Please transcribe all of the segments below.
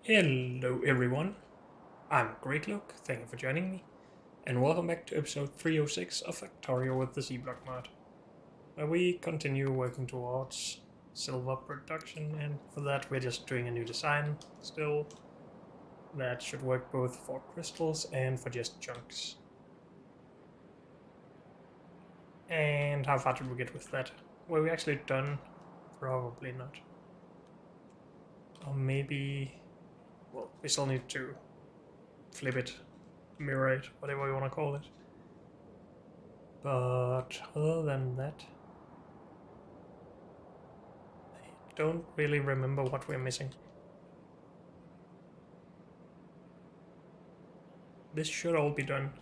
Hello everyone, I'm Greatlook, thank you for joining me, and welcome back to episode 306 of Factorio with the C-Block mod, where we continue working towards silver production, and for that we're just doing a new design still that should work both for crystals and for just chunks. And how far did we get with that? Were we actually done? Probably not. Or maybe... well, we still need to flip it, mirror it, whatever you want to call it. But other than that, I don't really remember what we're missing. This should all be done.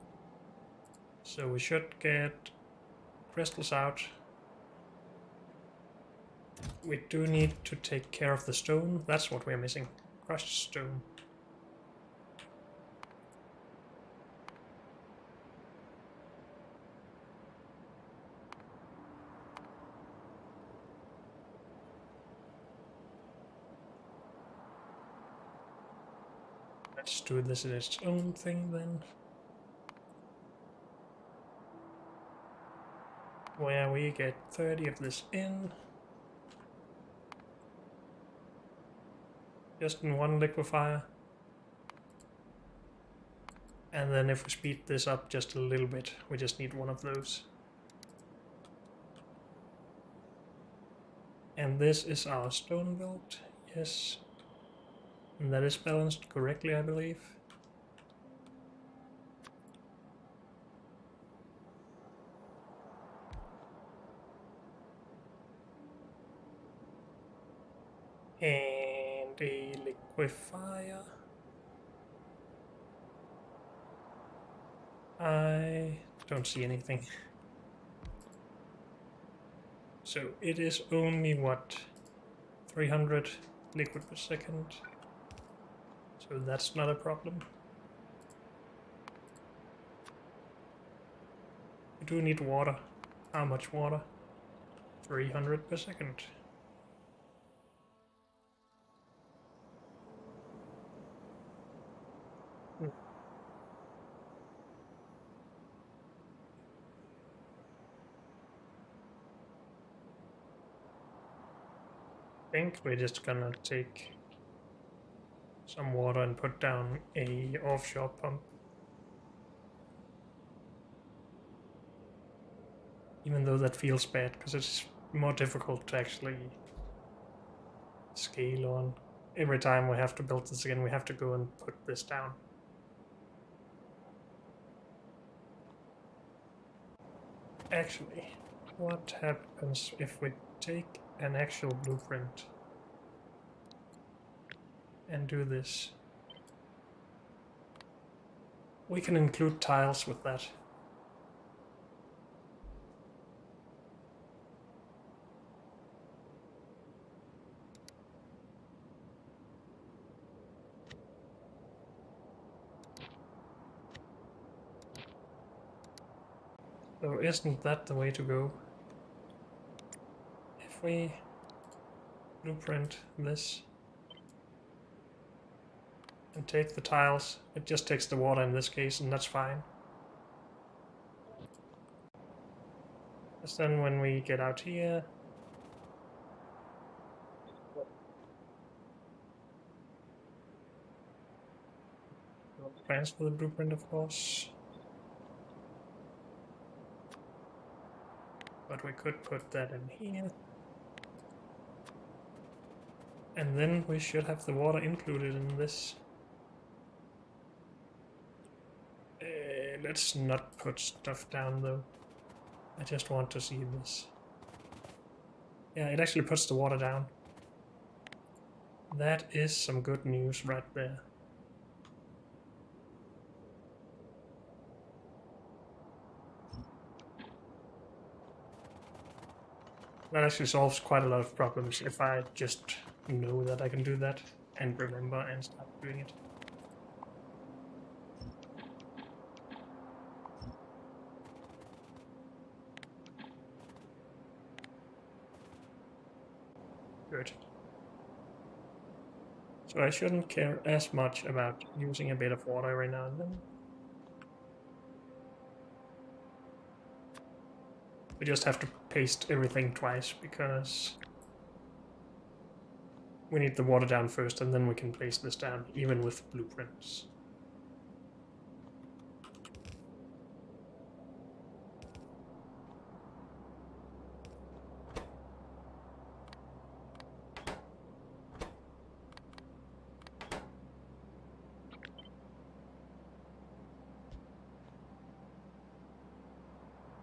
So we should get crystals out. We do need to take care of the stone. That's what we're missing. Crushed stone. Let's do this in its own thing then. Where we get 30 of this in. Just in one liquefier. And then if we speed this up just a little bit, we just need one of those. And this is our stone build, yes. And that is balanced correctly, I believe. And a liquefier. I don't see anything. So it is only, what, 300 liquid per second. So that's not a problem. We do need water. How much water? 300 per second. I think we're just gonna take some water and put down a offshore pump. Even though that feels bad, because it's more difficult to actually scale on. Every time we have to build this again, we have to go and put this down. Actually, what happens if we take an actual blueprint and do this? We can include tiles with that. So isn't that the way to go? If we blueprint this and take the tiles, it just takes the water in this case, and that's fine. Because then when we get out here, we'll transfer the blueprint, of course. But we could put that in here. And then we should have the water included in this. Let's not put stuff down though. I just want to see this. Yeah, it actually puts the water down. That is some good news right there. That actually solves quite a lot of problems if I just know that I can do that and remember and start doing it. Good. So I shouldn't care as much about using a bit of water every now and then. We just have to paste everything twice because we need the water down first and then we can place this down, even with blueprints.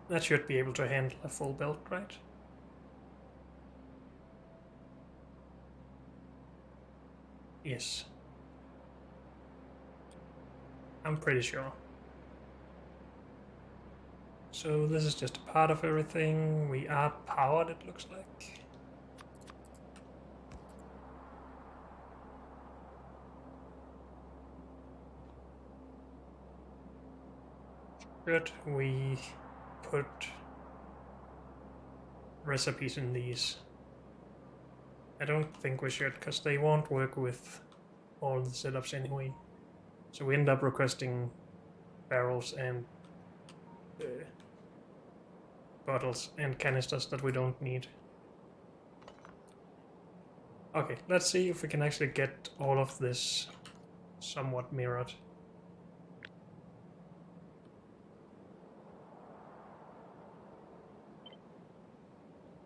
That should be able to handle a full belt, right? Yes. I'm pretty sure. So this is just a part of everything. We are powered, it looks like. Should we put recipes in these? I don't think we should, because they won't work with all the setups anyway. So we end up requesting barrels and bottles and canisters that we don't need. Okay, let's see if we can actually get all of this somewhat mirrored.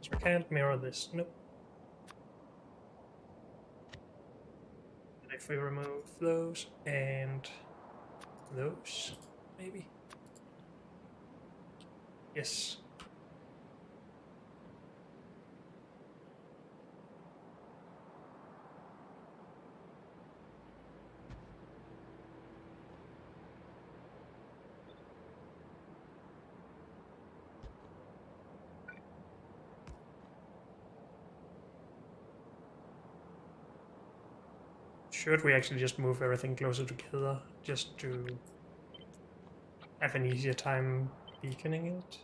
So we can't mirror this, nope. And if we remove those and those, maybe? Yes. Should we actually just move everything closer together, just to have an easier time beaconing it?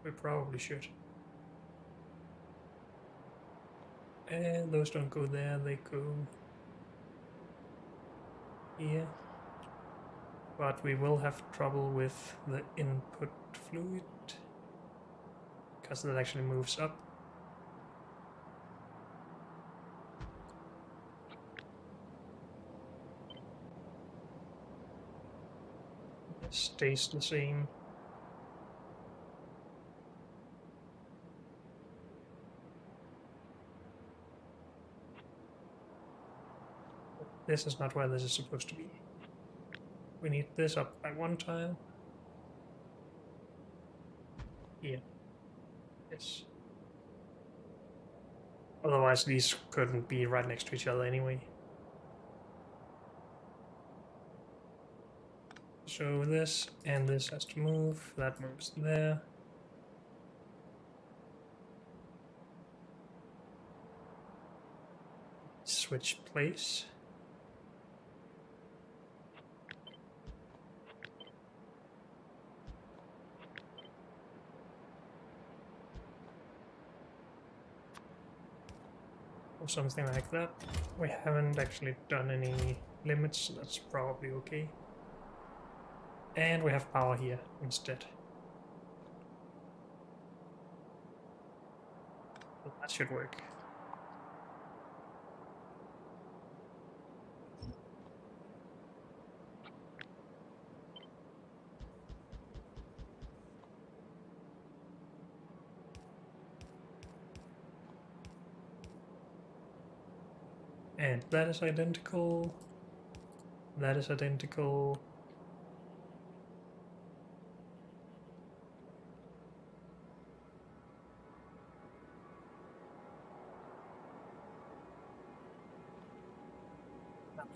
We probably should. And those don't go there, they go here. But we will have trouble with the input fluid, because that actually moves up. It stays the same. This is not where this is supposed to be. We need this up by one tile. Here. Yes. Otherwise these couldn't be right next to each other anyway. So this and this has to move, that moves there. Switch place. Or something like that. We haven't actually done any limits, so that's probably okay. And we have power here instead. So that should work. And that is identical. That is identical.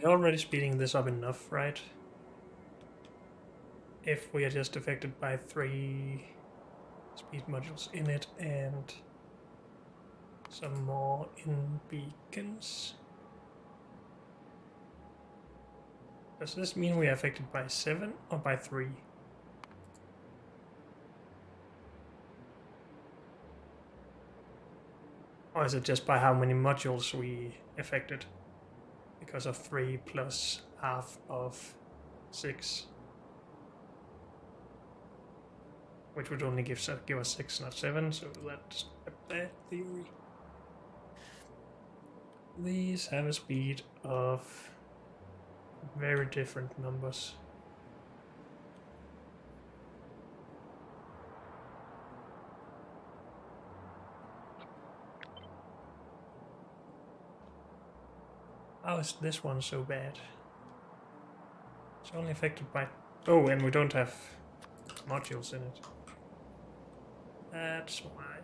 We're already speeding this up enough, right? If we are just affected by 3 speed modules in it and some more in beacons. Does this mean we are affected by 7 or by 3? Or is it just by how many modules we affected? because of 3 plus half of 6. Which would only give us 6, not 7, so that's a bad theory. These have a speed of very different numbers. How is this one so bad? It's only affected by... Oh, and we don't have modules in it. That's why.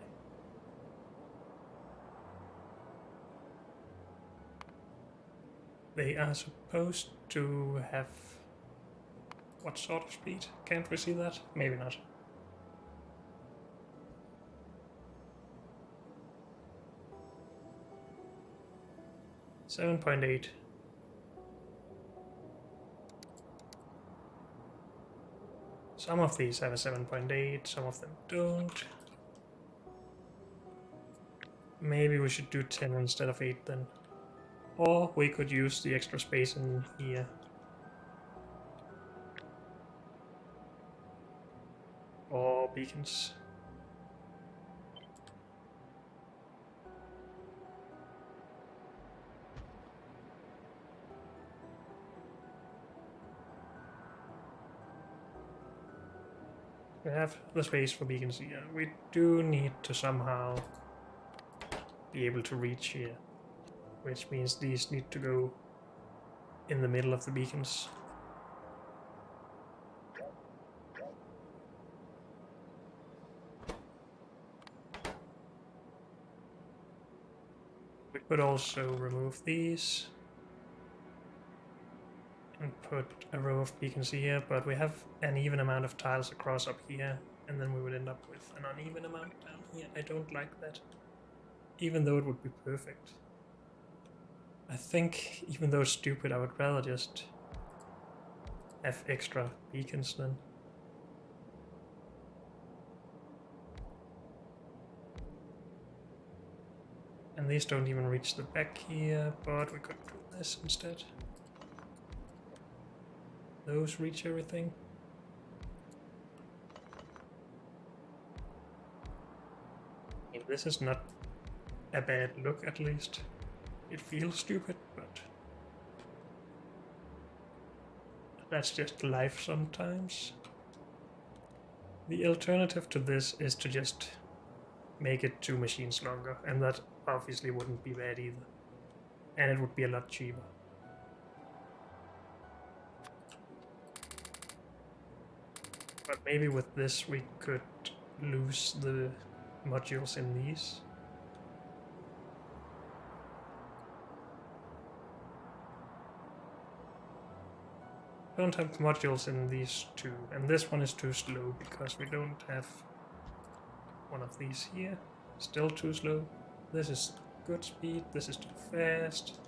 They are supposed to have... What sort of speed? Can't we see that? Maybe not. $7.8. Some of these have a 7.8, some of them don't. Maybe we should do 10 instead of 8 then. Or we could use the extra space in here. Or beacons. We have the space for beacons here. We do need to somehow be able to reach here, which means these need to go in the middle of the beacons. We could also remove these and put a row of beacons here, but we have an even amount of tiles across up here, and then we would end up with an uneven amount down here. I don't like that, even though it would be perfect. I think, even though it's stupid, I would rather just have extra beacons then. And these don't even reach the back here, but we could do this instead. Those reach everything. I mean, this is not a bad look, at least. It feels stupid, but that's just life sometimes. The alternative to this is to just make it 2 machines longer, and that obviously wouldn't be bad either. And it would be a lot cheaper. But maybe with this we could lose the modules in these. Don't have modules in these two, and this one is too slow because we don't have one of these here. Still too slow. This is good speed, this is too fast.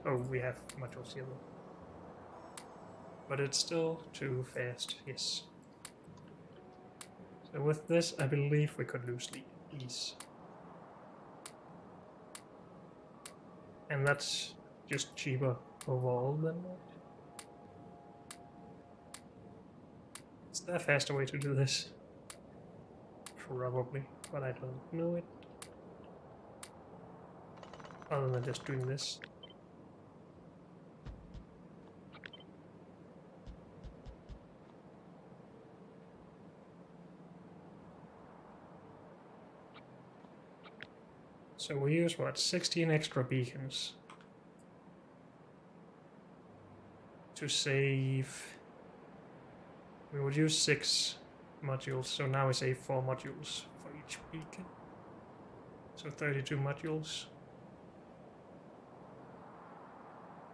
Oh, we have modules here though. But it's still too fast, yes. So with this, I believe we could lose these. And that's just cheaper overall than that. Is there a faster way to do this? Probably, but I don't know it. Other than just doing this. So we use what, 16 extra beacons to save. We would use 6 modules, so now we save 4 modules for each beacon. So 32 modules.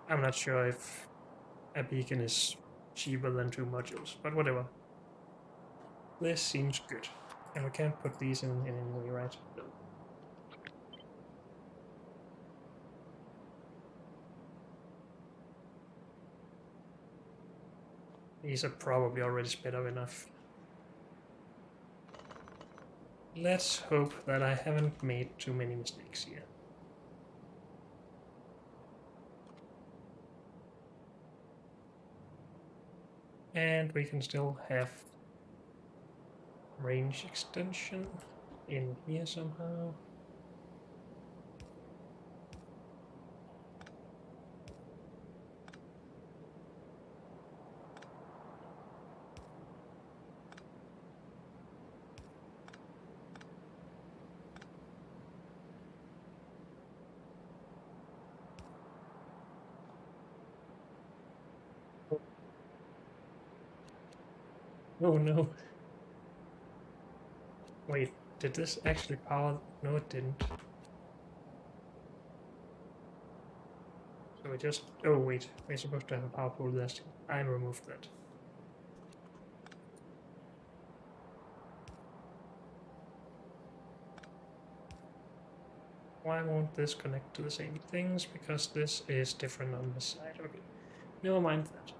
I'm not sure if a beacon is cheaper than 2 modules, but whatever. This seems good. And we can't put these in any way, right? No. These are probably already sped up enough. Let's hope that I haven't made too many mistakes here. And we can still have range extension in here somehow. Oh no. Wait, did this actually power? No, it didn't. So we just... Oh wait, we're supposed to have a power pool there. I removed that. Why won't this connect to the same things? Because this is different on this side. Okay, never mind that.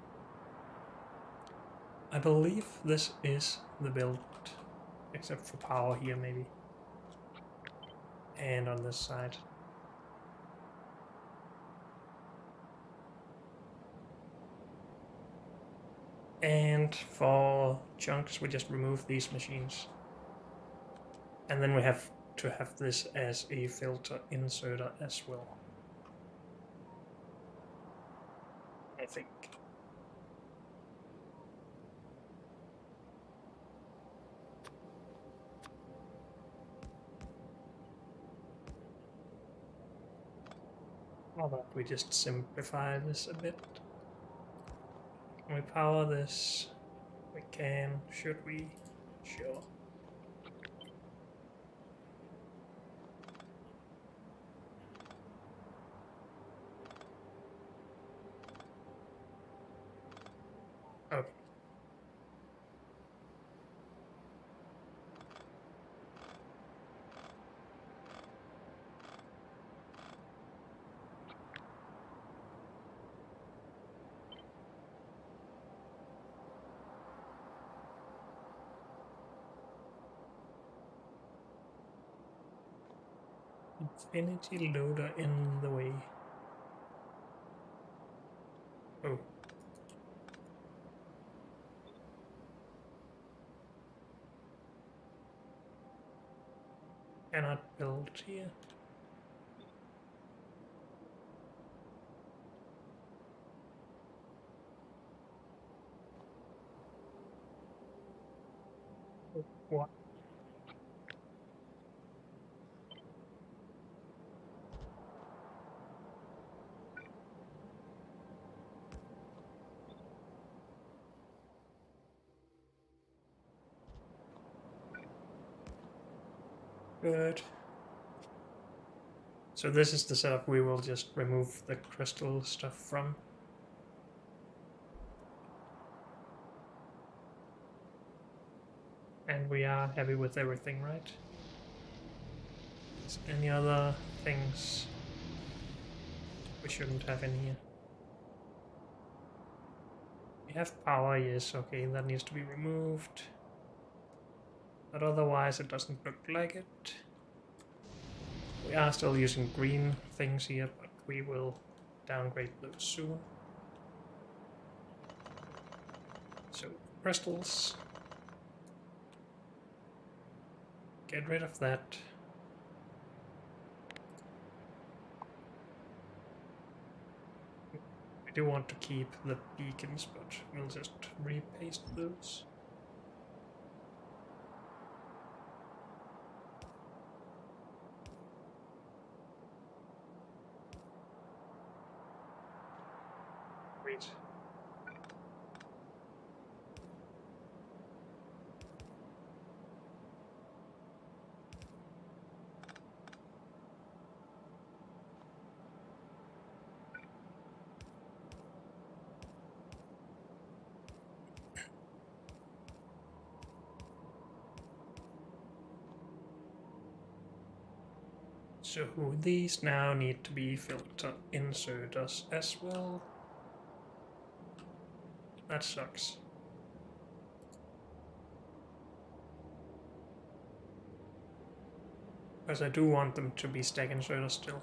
I believe this is the build, except for power here maybe. And on this side. And for chunks, we just remove these machines. And then we have to have this as a filter inserter as well. I think. How about we just simplify this a bit? Can we power this? We can. Should we? Sure. Okay. Infinity loader in the way. Oh. Cannot build here. What? Good. So this is the setup we will just remove the crystal stuff from. And we are happy with everything, right? Is any other things we shouldn't have in here? We have power, yes, okay, that needs to be removed. But otherwise it doesn't look like it. We are still using green things here, but we will downgrade those soon. So, crystals. Get rid of that. We do want to keep the beacons, but we'll just repaste those. Great. So these now need to be filter inserters as well. That sucks. Because I do want them to be stack inserters still.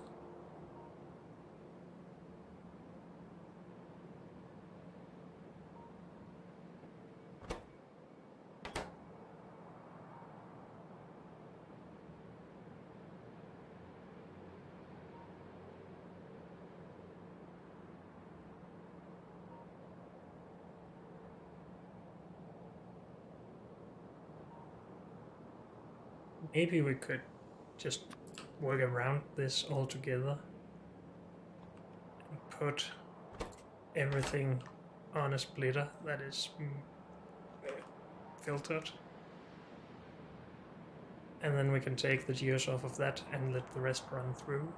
Maybe we could just work around this altogether and put everything on a splitter that is filtered. And then we can take the gears off of that and let the rest run through.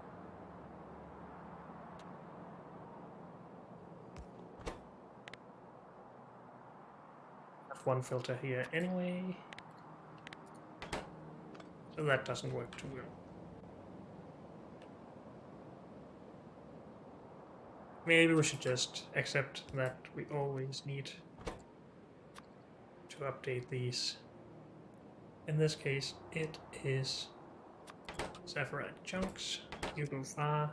Have one filter here anyway, so that doesn't work too well. Maybe we should just accept that we always need to update these. In this case, it is sapphire chunks. You go far.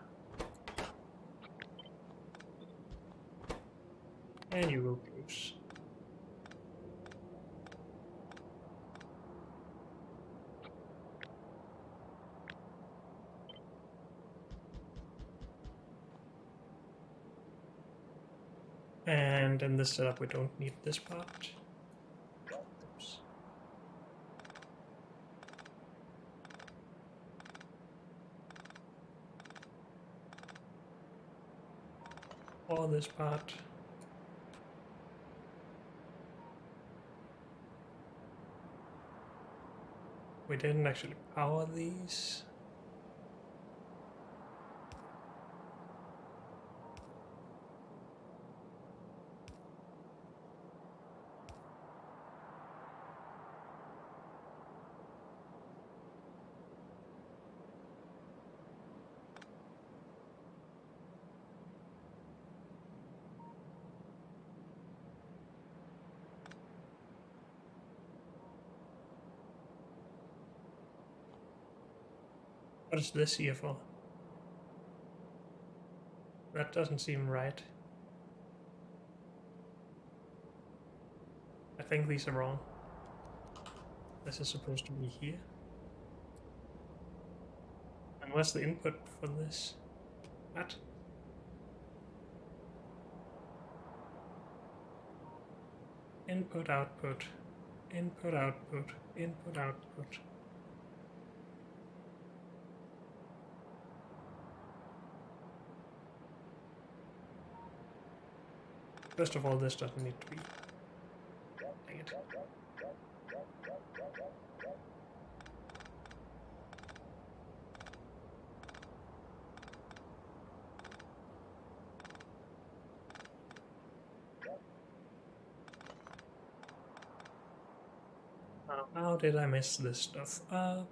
And you go close. And in this setup, we don't need this part. Oops. Or this part. We didn't actually power these. What is this here for? That doesn't seem right. I think these are wrong. This is supposed to be here. And what's the input for this? What? Input, output. Input, output. Input, output. First of all, this doesn't need to be. Dang it. How did I mess this stuff up?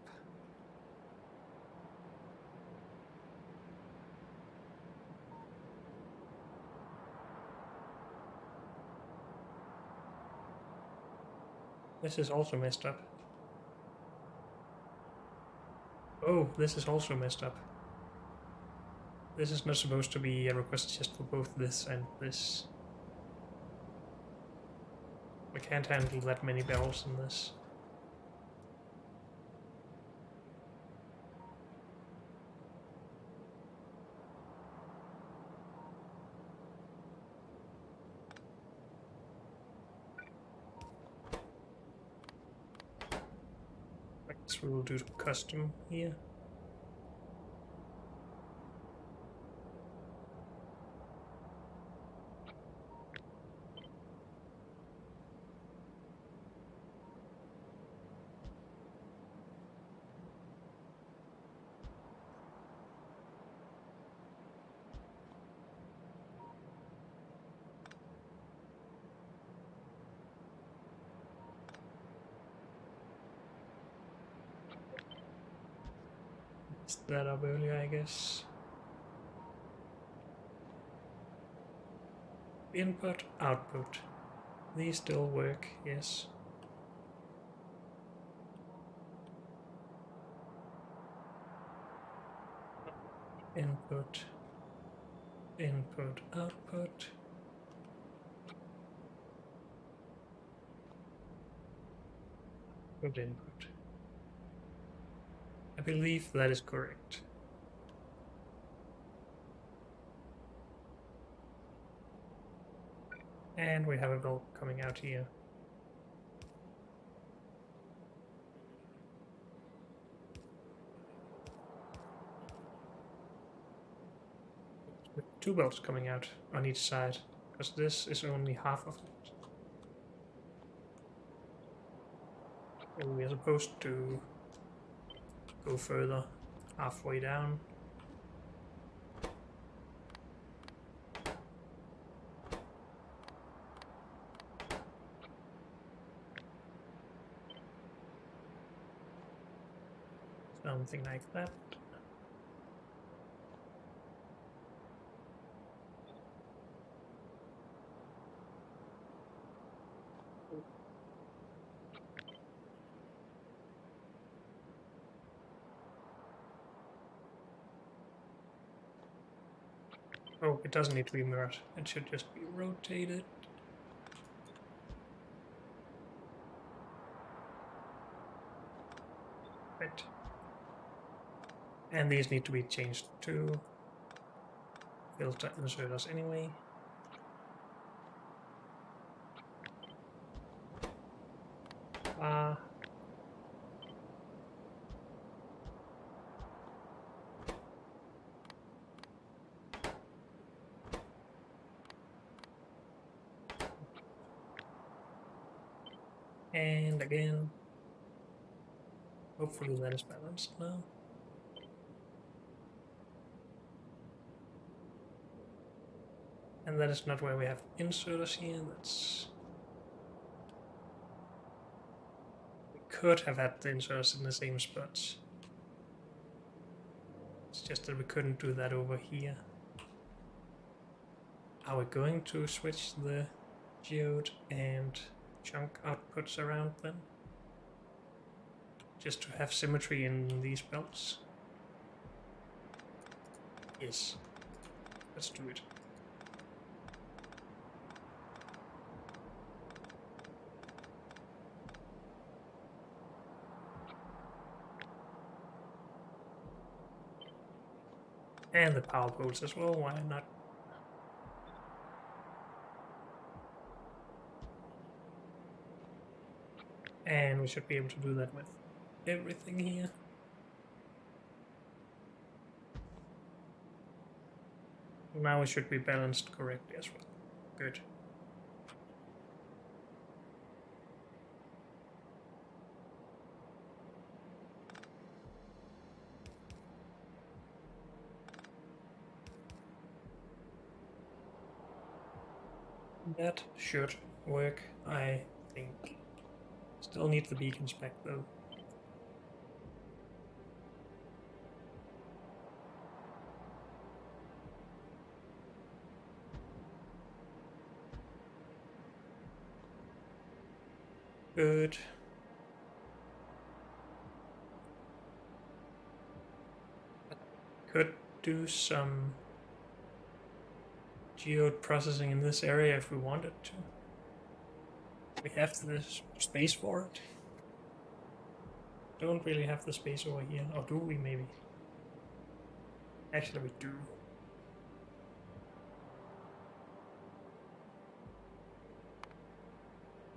This is also messed up. Oh, this is also messed up. This is not supposed to be a request just for both this and this. We can't handle that many barrels in this. I guess we will do custom here. That up earlier, I guess. Input, output. These still work, yes. Input, input, output. Good input. I believe that is correct. And we have a bell coming out here. with 2 bolts coming out on each side, because this is only half of it. And we are supposed to go further halfway down. Something like that. Oh, it doesn't need to be mirrored. It should just be rotated. Right. And these need to be changed to filter inserters anyway. And again, hopefully that is balanced now. And that is not where we have inserters here. That's... We could have had the inserters in the same spots. It's just that we couldn't do that over here. Are we going to switch the geode and chunk outputs around then? Just to have symmetry in these belts? Yes. Let's do it. And the power poles as well, why not? And we should be able to do that with everything here. Now it should be balanced correctly as well. Good. That should work, I think. Still need the beacons back though. Good. Could do some geode processing in this area if we wanted to. We have the space for it. Don't really have the space over here, or do we maybe? Actually we do.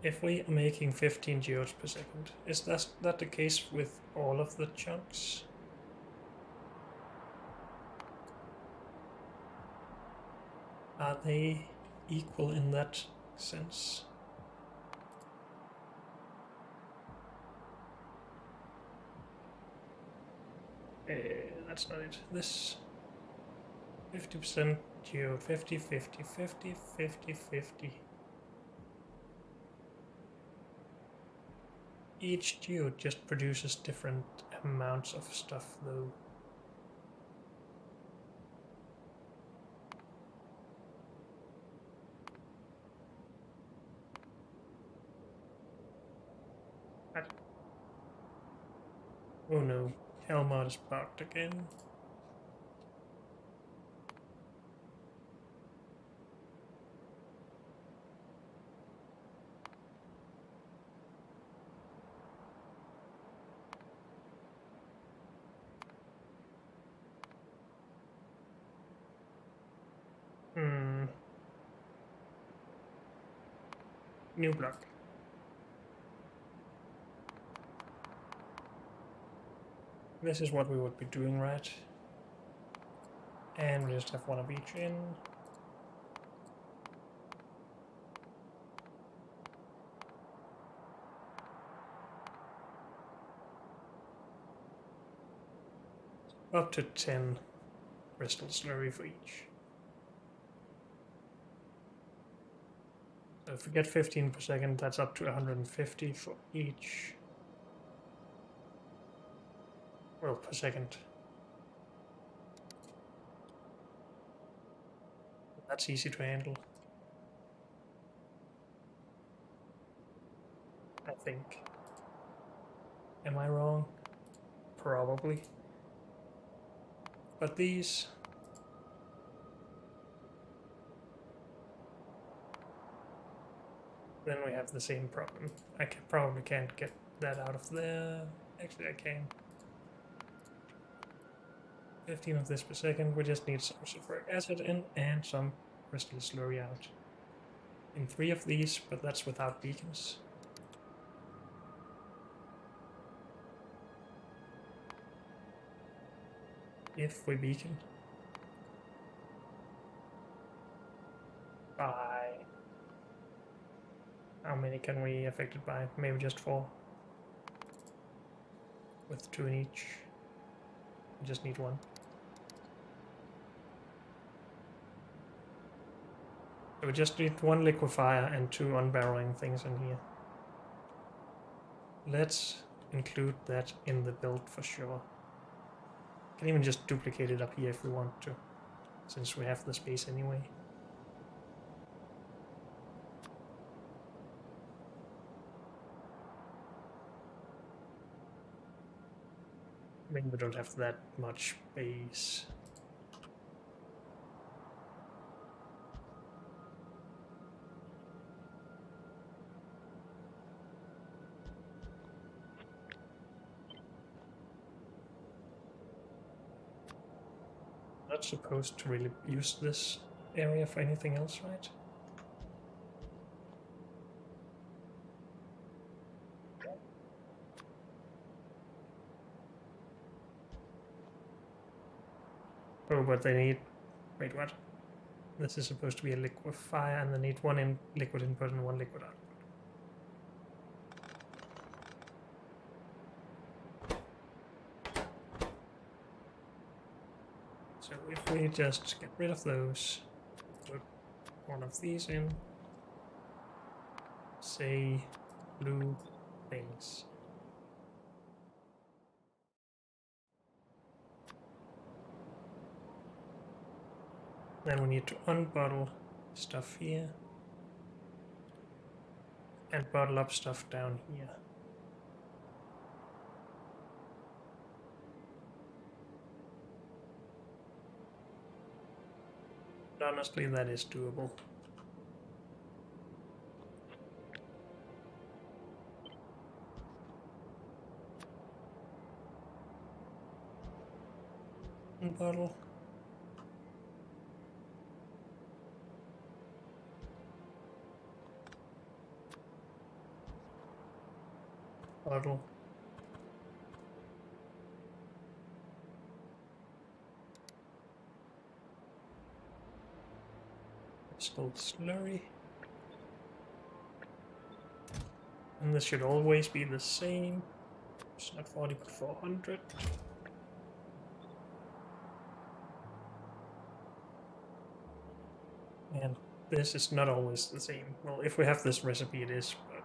If we are making 15 geodes per second, is that the case with all of the chunks? Are they equal in that sense? That's not it. This 50% geode, 50, 50, 50, 50, 50. Each geode just produces different amounts of stuff though. Oh no, Helmut is bugged again. New block. This is what we would be doing, right? And we just have one of each in. Up to 10 crystal slurry for each. So if we get 15 per second, that's up to 150 for each. Well, per second. That's easy to handle, I think. Am I wrong? Probably. But these... then we have the same problem. I probably can't get that out of there. Actually, I can. 15 of this per second. We just need some sulfuric acid in and some crystal slurry out. In 3 of these, but that's without beacons. If we beacon. By... how many can we affect it by? Maybe just 4. With 2 in each. We just need 1. So we just need 1 liquefier and 2 unbarreling things in here. Let's include that in the build for sure. Can even just duplicate it up here if we want to, since we have the space anyway. Maybe we don't have that much space. Not supposed to really use this area for anything else, right? Oh, but they need... wait, what? This is supposed to be a liquefier, and they need 1 liquid input and 1 liquid output. So if we just get rid of those, put 1 of these in, say blue things. Then we need to unbottle stuff here and bottle up stuff down here. But honestly, that is doable. Unbottle. Bottle. Crystal slurry. And this should always be the same. It's not 40 but 400. And this is not always the same. Well, if we have this recipe it is, but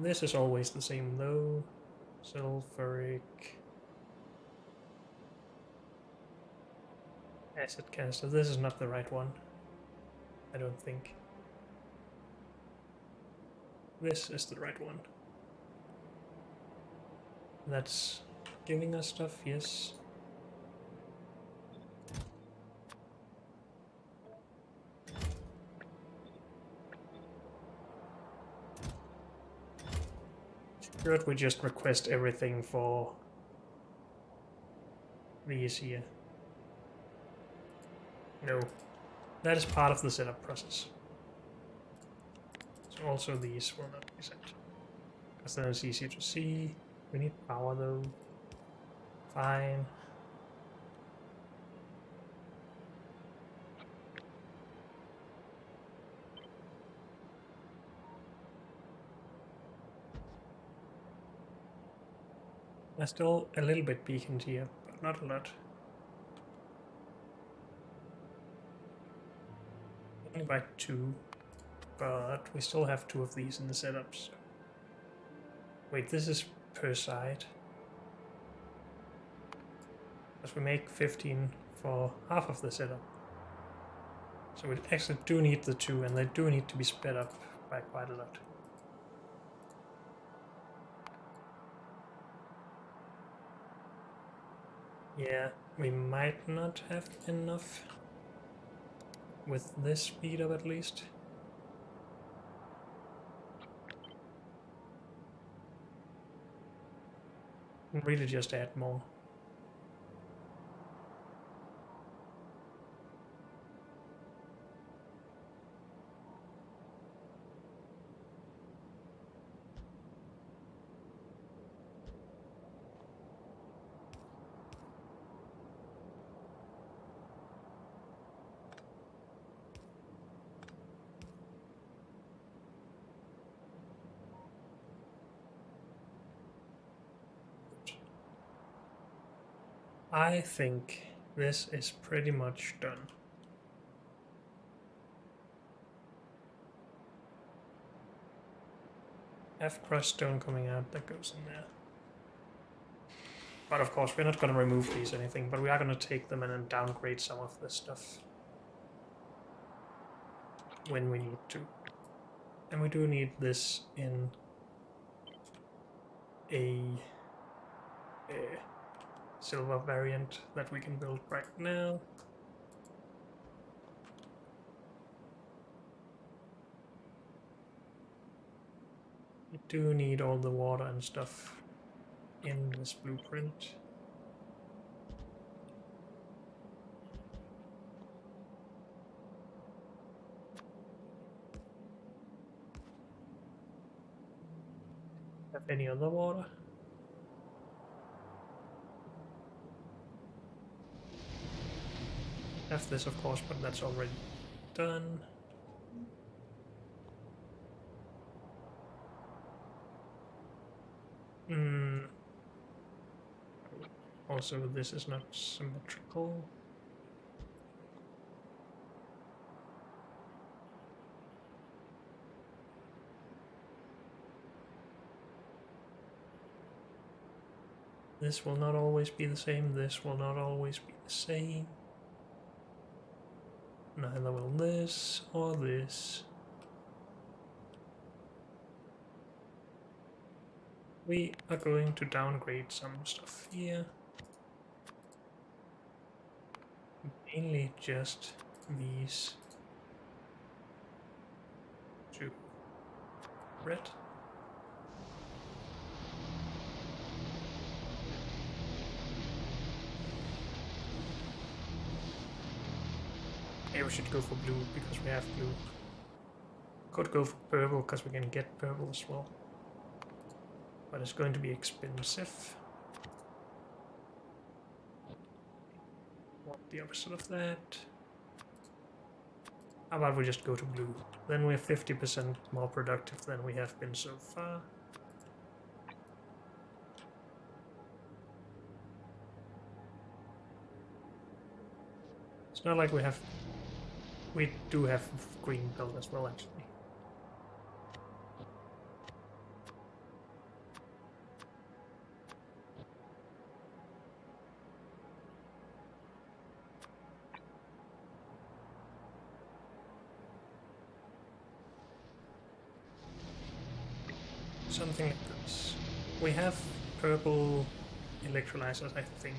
this is always the same though. Sulfuric acid canister. This is not the right one, I don't think. This is the right one. That's giving us stuff, yes. Should we just request everything for these here? No. That is part of the setup process. So also these will not be sent. Because then it's easier to see. We need power though. Fine. There's still a little bit beaconed here, but not a lot. Only by 2, but we still have 2 of these in the setup, so... Wait, this is per side. Because we make 15 for half of the setup. So we actually do need the 2, and they do need to be sped up by quite a lot. Yeah, we might not have enough with this speed up at least. Really just add more. I think this is pretty much done. Have crushed stone coming out, that goes in there. But of course, we're not going to remove these or anything, but we are going to take them and then downgrade some of this stuff when we need to. And we do need this in a silver variant that we can build right now. We do need all the water and stuff in this blueprint. Have any other water? Have this, of course, but that's already done. Also, this is not symmetrical. This will not always be the same. This will not always be the same. Neither will this or this. We are going to downgrade some stuff here. Mainly just these to red. Maybe we should go for blue because we have blue. Could go for purple because we can get purple as well. But it's going to be expensive. Want the opposite of that. How about we just go to blue? Then we're 50% more productive than we have been so far. It's not like we have... We do have green build as well, actually. Something like this. We have purple electrolyzers, I think.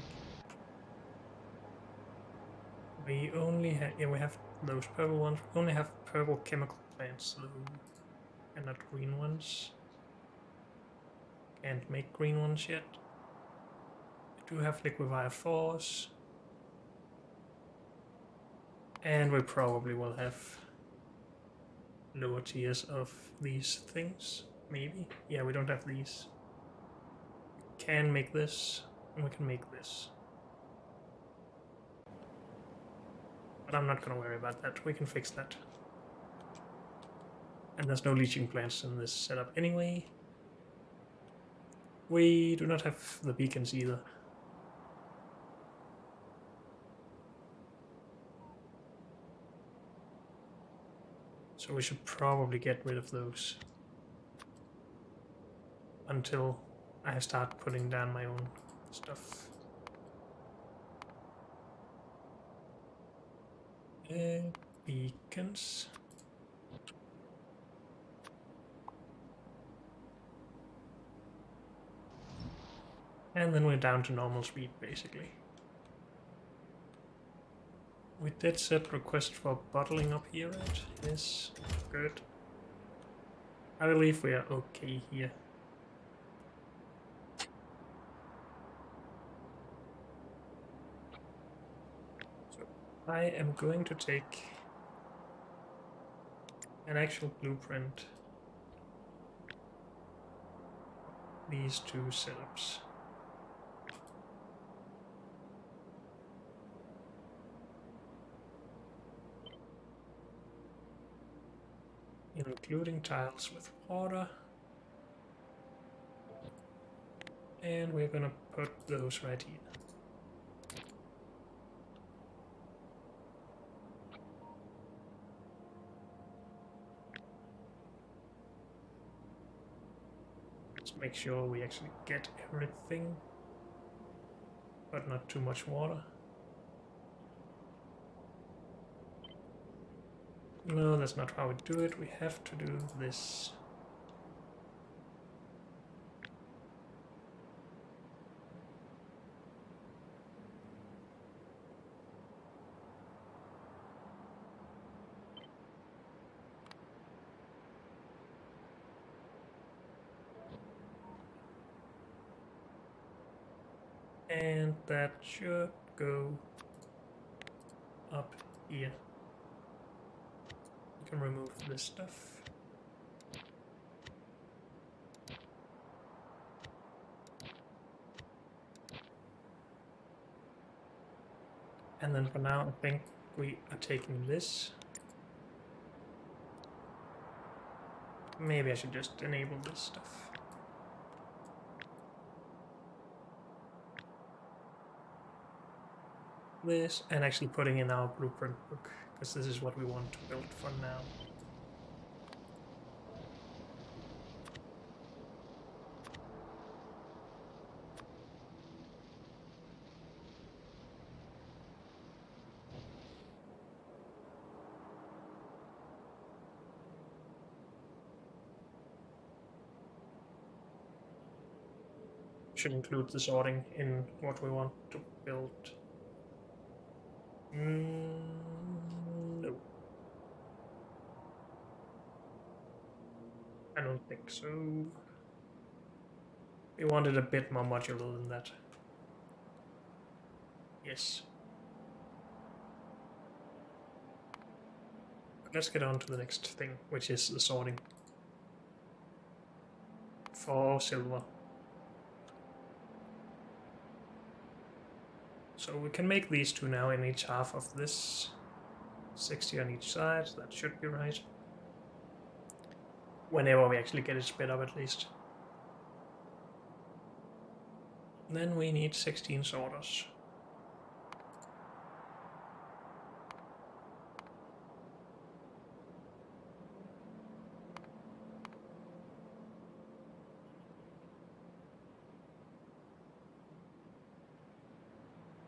We only have... Yeah, we have those purple ones. We only have purple chemical plants, though, and not green ones. Can't make green ones yet. We do have liquefier force. And we probably will have lower tiers of these things. Maybe. Yeah, we don't have these. Can make this, and we can make this. But I'm not gonna worry about that. We can fix that. And there's no leaching plants in this setup anyway. We do not have the beacons either. So we should probably get rid of those until I start putting down my own stuff. Beacons. And then we're down to normal speed, basically. We did set request for bottling up here, right? Yes, good. I believe we are okay here. So I am going to take an actual blueprint. These two setups. Including tiles with water. And we're gonna put those right here. Let's make sure we actually get everything, but not too much water. No, that's not how we do it. We have to do this. And that should go up here. You can remove this stuff. And then for now, I think we are taking this. Maybe I should just enable this stuff. This, and actually putting in our blueprint book, because this is what we want to build for now. Should include the sorting in what we want to build. No. I don't think so. We wanted a bit more modular than that. Yes. But let's get on to the next thing, which is the sorting. For silver. So we can make these two now in each half of this. 60 on each side, that should be right. Whenever we actually get it split up at least. Then we need 16 sorters.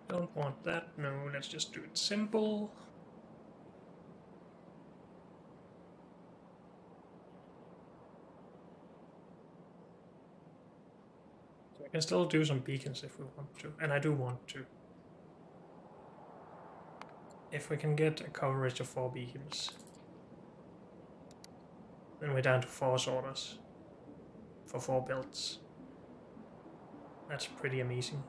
Don't want that, no, let's just do it simple. So we can still do some beacons if we want to, and I do want to. If we can get a coverage of 4 beacons, then we're down to 4 sorters for 4 builds. That's pretty amazing.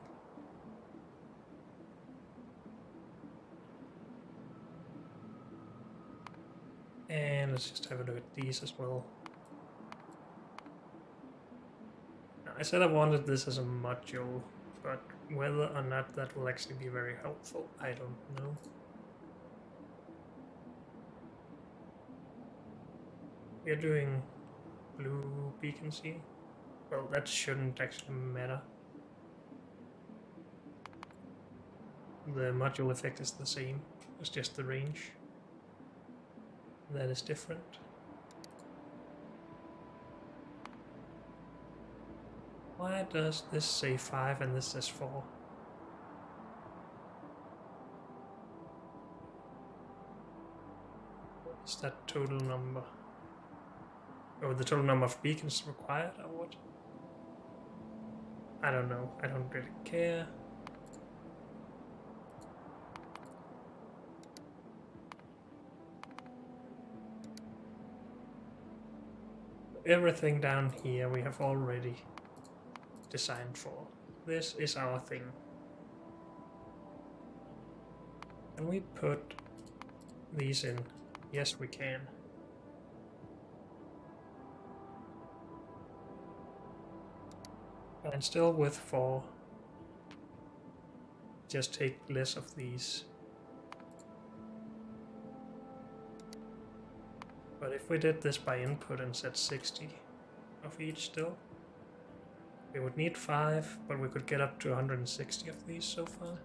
And let's just have a look at these as well. Now, I said I wanted this as a module, but whether or not that will actually be very helpful, I don't know. We are doing blue beacons here. Well, that shouldn't actually matter. The module effect is the same, it's just the range that is different. Why does this say 5 and this says 4? What's that total number? Oh, the total number of beacons required or what? I don't know, I don't really care. Everything down here we have already designed for. This is our thing. Can we put these in? Yes, we can. And still with 4, just take less of these. But if we did this by input and set 60 of each still, we would need 5, but we could get up to 160 of these so far.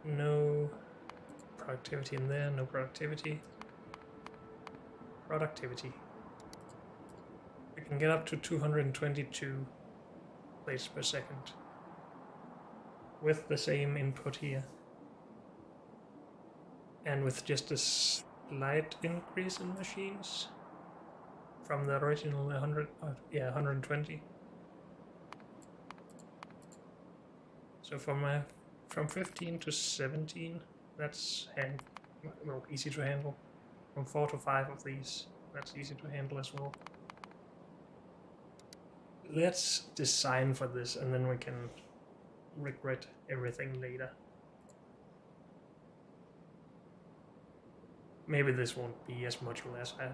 No productivity in there, no productivity. Productivity. We can get up to 222 plates per second with the same input here. And with just a slight increase in machines from the original 120. So from 15 to 17, that's easy to handle. From 4 to 5 of these, that's easy to handle as well. Let's design for this and then we can regret everything later. Maybe this won't be as modular as I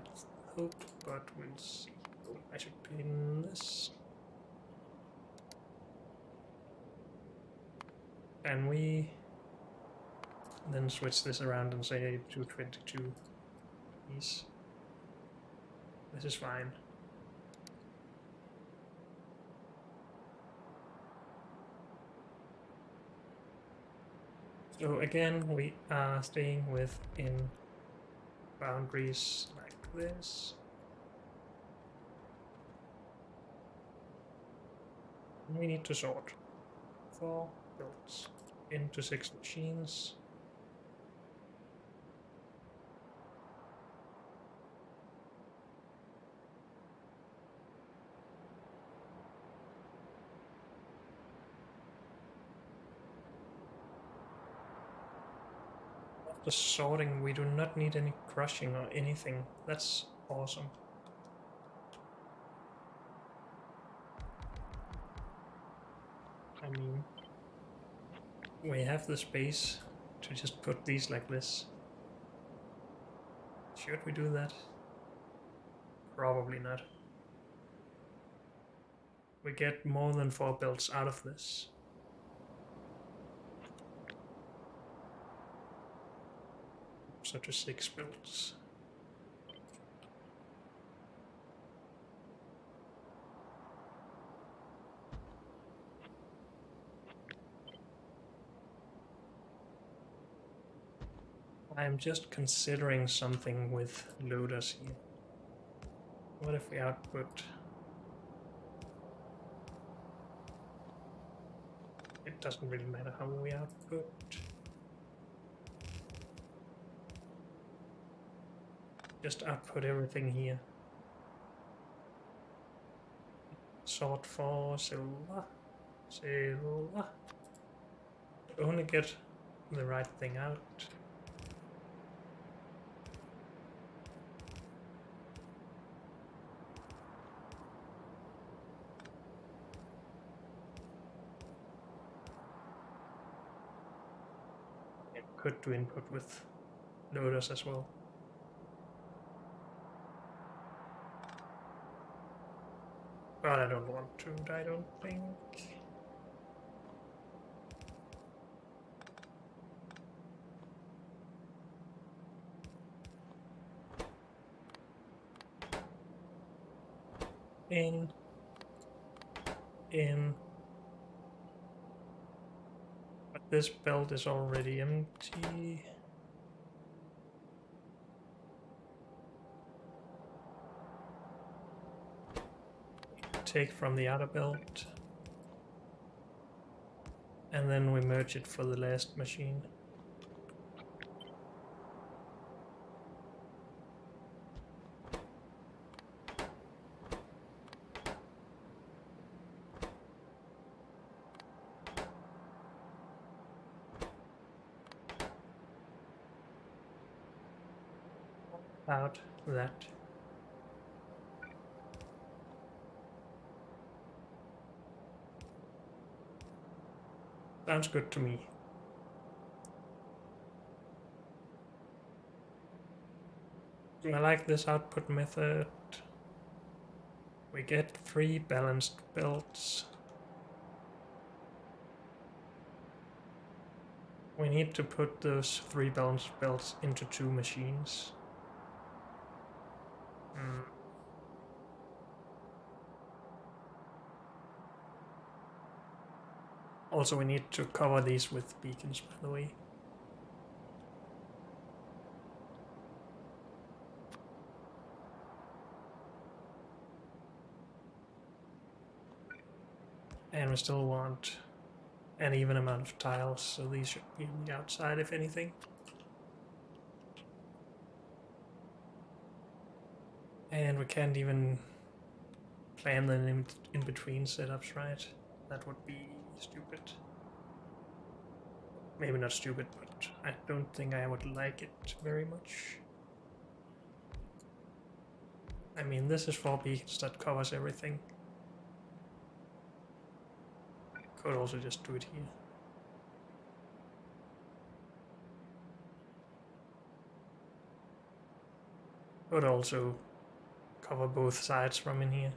hoped, but we'll see. Oh, I should pin this. And we then switch this around and say 222. Please. This is fine. So again, we are staying within boundaries like this. We need to sort 4 builds into 6 machines. After sorting, we do not need any crushing or anything. That's awesome. I mean, we have the space to just put these like this. Should we do that? Probably not. We get more than 4 builds out of this. So to 6 builds. I'm just considering something with loaders here. What if we output? It doesn't really matter how we output. Just output everything here. Sort for silver. Silver. Only get the right thing out. Could do input with loaders as well. But I don't want to, I don't think. in. But this belt is already empty. Take from the outer belt. And then we merge it for the last machine. About that. Sounds good to me. I like this output method. We get 3 balanced belts. We need to put those 3 balanced belts into 2 machines. Also, we need to cover these with beacons, by the way. And we still want an even amount of tiles, so these should be on the outside, if anything. And we can't even plan them in between setups, right? That would be stupid. Maybe not stupid, but I don't think I would like it very much. I mean, this is 4 beacons that covers everything. Could also just do it here. Could also cover both sides from in here.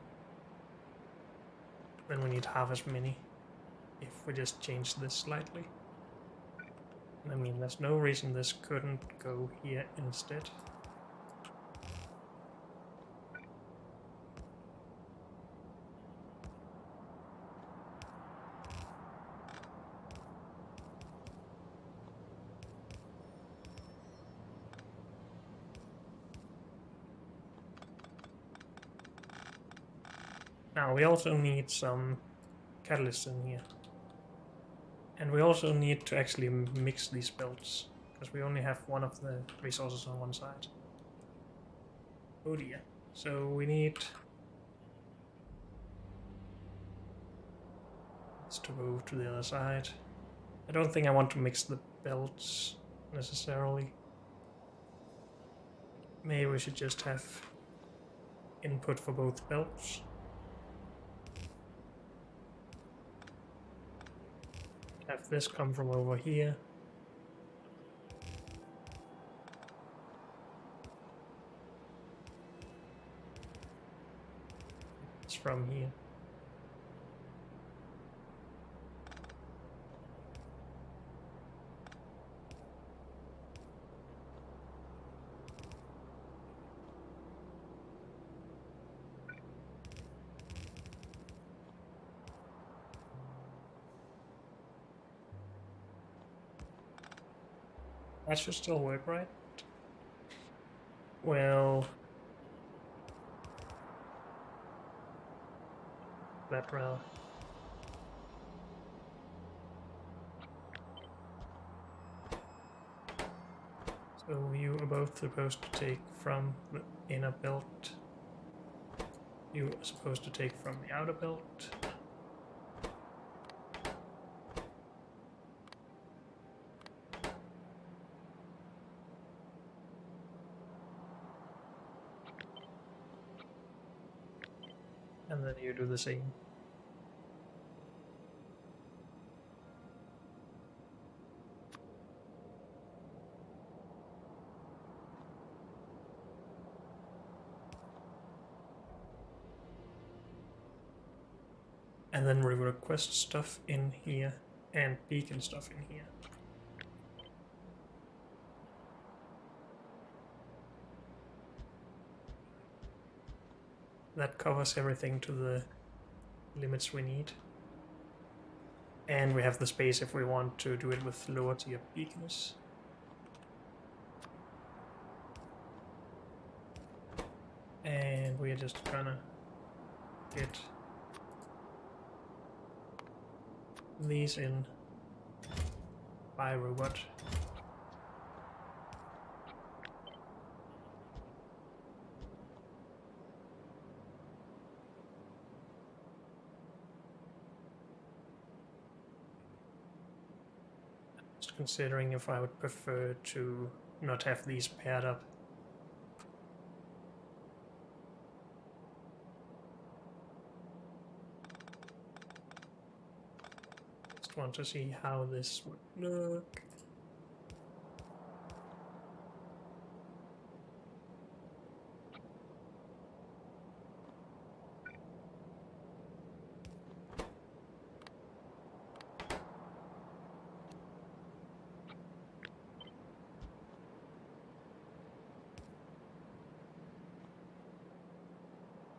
Then we need half as many if we just change this slightly. I mean, there's no reason this couldn't go here instead. Now we also need some catalysts in here. And we also need to actually mix these belts, because we only have one of the resources on one side. Oh dear. So we need this to go to the other side. I don't think I want to mix the belts necessarily. Maybe we should just have input for both belts. Have this come from over here. It's from here. That should still work, right? Well, that rather. So you are both supposed to take from the inner belt. You are supposed to take from the outer belt. And then you do the same. And then we request stuff in here and beacon stuff in here. That covers everything to the limits we need. And we have the space if we want to do it with lower tier beacons. And we're just gonna get these in by robot. Just considering if I would prefer to not have these paired up. Just want to see how this would look.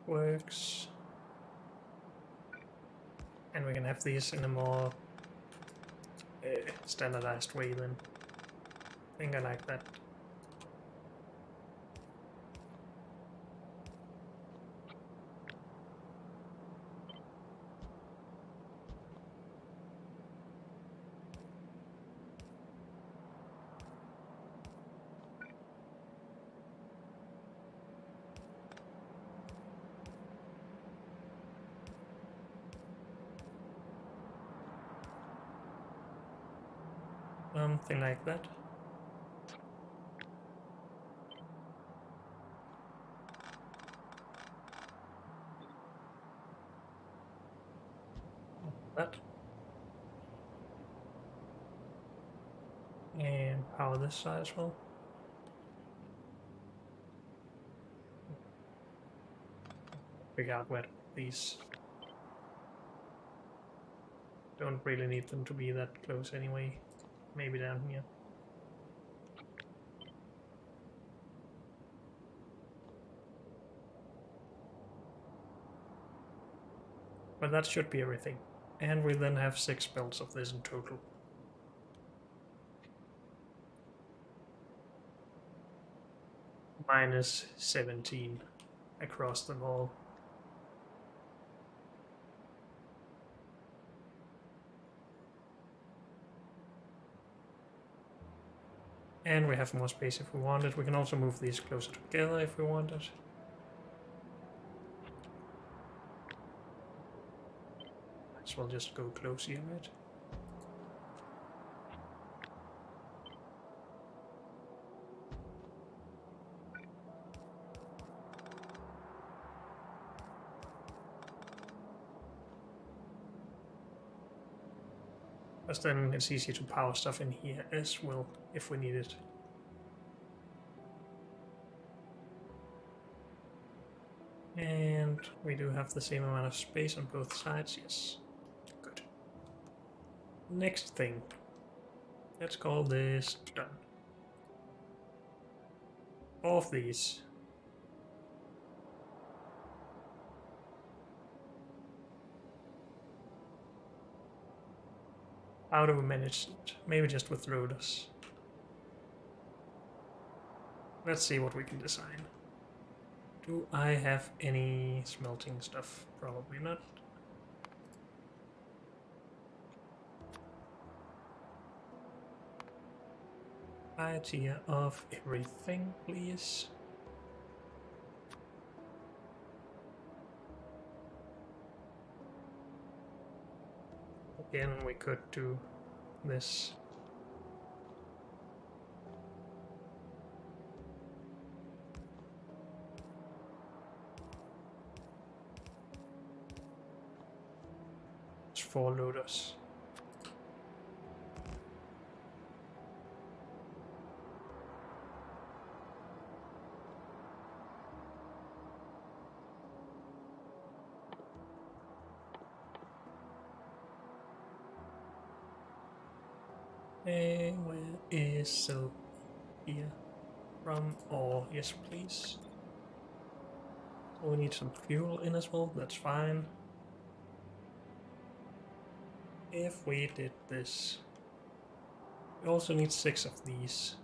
Works. And we can have these in a more standardized way then. I think I like that. Something like that. That. And power this side as well. Figure out where these don't really need them to be that close anyway. Maybe down here. But that should be everything. And we then have 6 builds of this in total. Minus 17 across them all. And we have more space if we want it. We can also move these closer together if we want it. Might as well just go close here, right? Because then it's easier to power stuff in here as well, if we need it. And we do have the same amount of space on both sides, yes. Good. Next thing. Let's call this done. All of these. How do we manage it? Maybe just with loaders. Let's see what we can design. Do I have any smelting stuff? Probably not. Idea of everything, please. Again, we could do this. It's 4 loaders. Where is Silk here? From or yes, please. We need some fuel in as well, that's fine. If we did this, we also need 6 of these.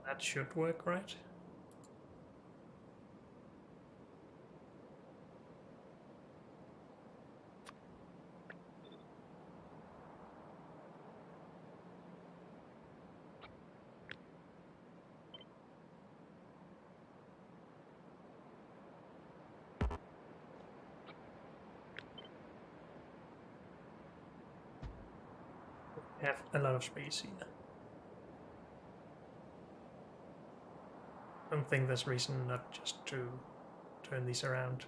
That should work, right? We have a lot of space here. I don't think there's reason not just to turn these around.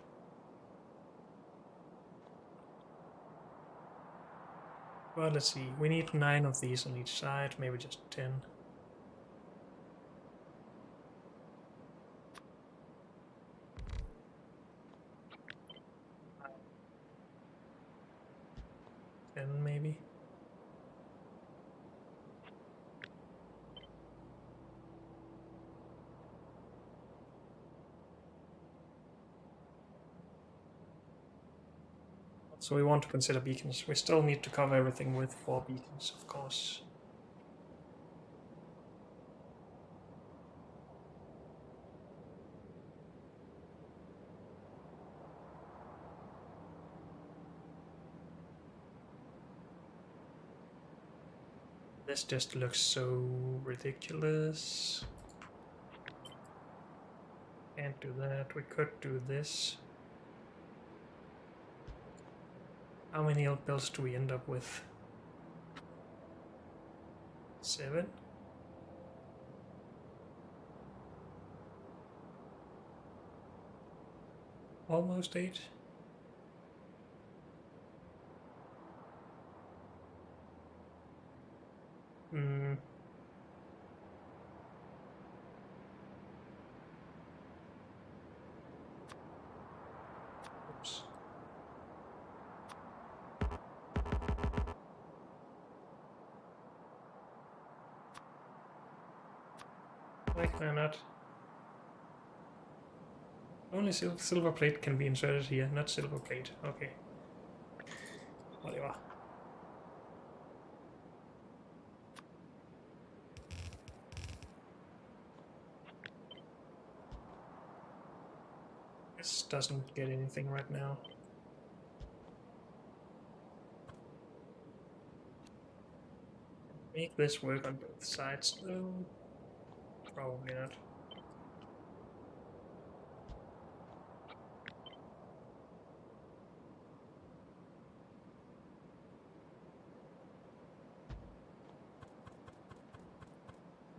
Well, let's see. We need 9 of these on each side, maybe just 10. Maybe. So we want to consider beacons. We still need to cover everything with 4 beacons, of course. This just looks so ridiculous. Can't do that. We could do this. How many builds do we end up with? 7? Almost 8? Hmm. Oops. Why can I not? Only silver plate can be inserted here, not silver plate. Okay. Whatever. This doesn't get anything right now. Make this work on both sides though? Probably not.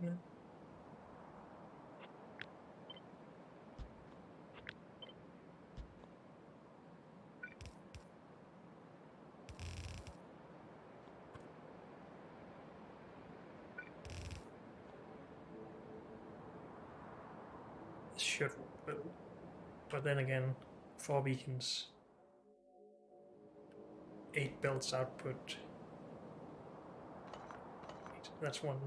Yeah. This should work, but then again, 4 beacons, 8 belts output. That's one.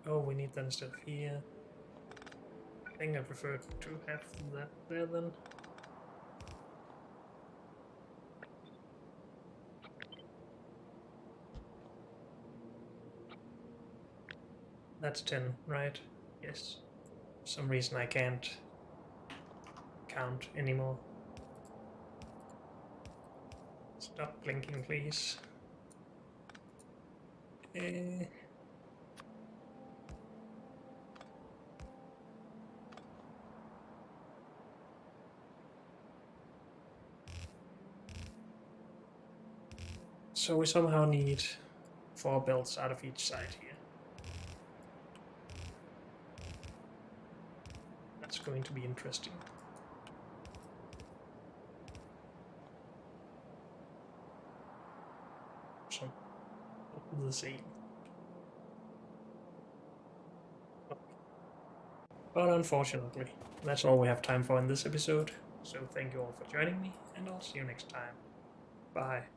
Oh, we need that instead of here. I think I prefer to have that there then. That's 10, right? Yes. For some reason I can't count anymore. Stop blinking, please. So we somehow need 4 belts out of each side here. That's going to be interesting. So, the same. But unfortunately, that's all we have time for in this episode. So thank you all for joining me, and I'll see you next time. Bye.